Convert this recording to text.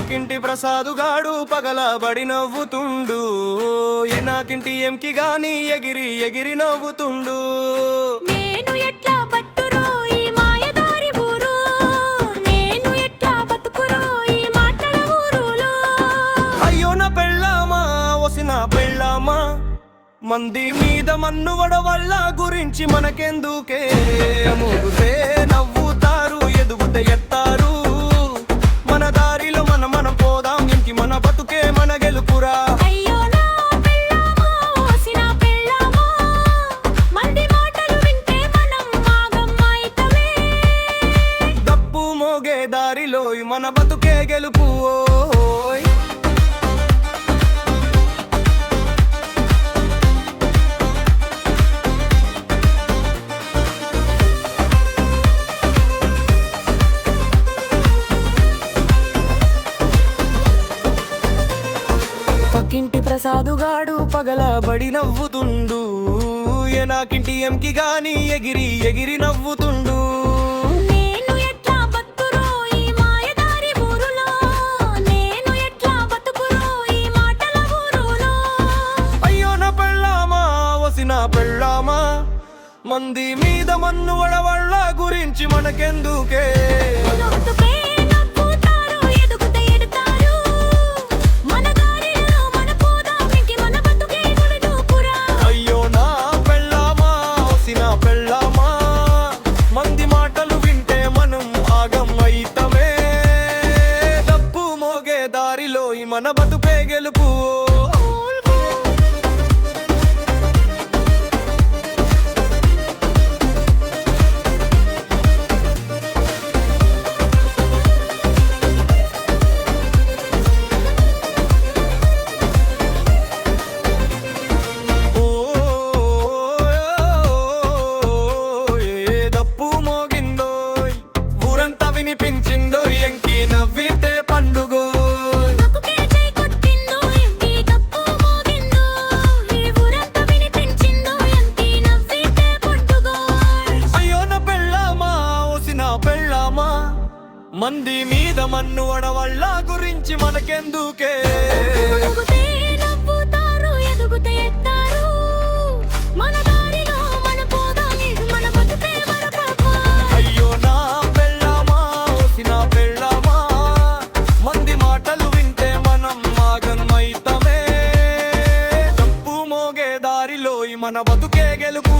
పక్కింటి ప్రసాదుగాడు పగలబడి నవ్వుతుండు, నాకింటి ఎంకి గాని ఎగిరి ఎగిరి నవ్వుతుండు. నేను ఎట్లా పట్టురో ఈ మాయదారి ఊరు, నేను ఎట్లా బతుకురో ఈ మాటల ఊరులో. అయ్యో నా పెళ్ళామా వసిన పెళ్ళామా, మంది మీద మన్ను వడవల్ల గురించి మనకెందుకే. మూగుతే నవ్వుతారు, ఎదుగుతే ఎత్తారు, మన దారిలో మనం పోదాం, ఇంటి మన బతుకే మన గెలుపురా. అయ్యో నా పెళ్ళామా ఓసిన పెళ్ళామా, మంది మాటలు వింటే మనం ఆగమ్మైతమే. దప్పు మోగే దారిలో మన బతుకే గెలుపు. పక్కింటి ప్రసాదుగాడు పగలబడి నవ్వుతుండు, నాకింటి ఎంకి గాని ఎగిరి ఎగిరి నవ్వుతుండు. నేను ఎట్లా బతుకురో ఈ మాయదారి ఊరులో, నేను ఎట్లా బతుకురో ఈ మాటల ఊరులో. అయ్యో నా పెళ్ళామా వసిన పెళ్ళామా, మంది మీద మన్ను వడవళ్ళ గురించి మనకెందుకే. ఎదుగుతే నవ్వుతారు, ఎదుగుతే ఎడతారు, మన దారిలో మన పోదాం, ఇంటి మన బతుకే గెలుపురా. అయ్యో నా పెళ్ళామా వసిన పెళ్ళామా, మంది మాటలు వింటే మనం ఆగం అయితమే. డప్పు మోగే దారిలో మన బతుకే గెలుపు. వినిపించిందో ఎంకి నవ్వితే పండుగో, బతుకే చేయి కొట్టిందో ఎంకి తప్పు మోగిందో, ఈ ఊరంతా వినిపించిందో ఎంకి నవ్వితే పండుగో. అయ్యో నా పెళ్ళామా వసిన పెళ్ళామా, మంది మీద మన్ను వడవళ్ళ గురించి మనకెందుకే. ఎదుగుతే నవ్వుతారు, ఎదుగుతే ఎత్తారు, మన దారిలో మన పోదాం, ఇంటి మన బతుకే మరొకపా. అయ్యో నా పెళ్ళామా వసిన పెళ్ళామా, మంది మాటలు వింటే మనం ఆగమైతమే. తప్పు మోగే దారిలో మన బతుకే గెలుపు.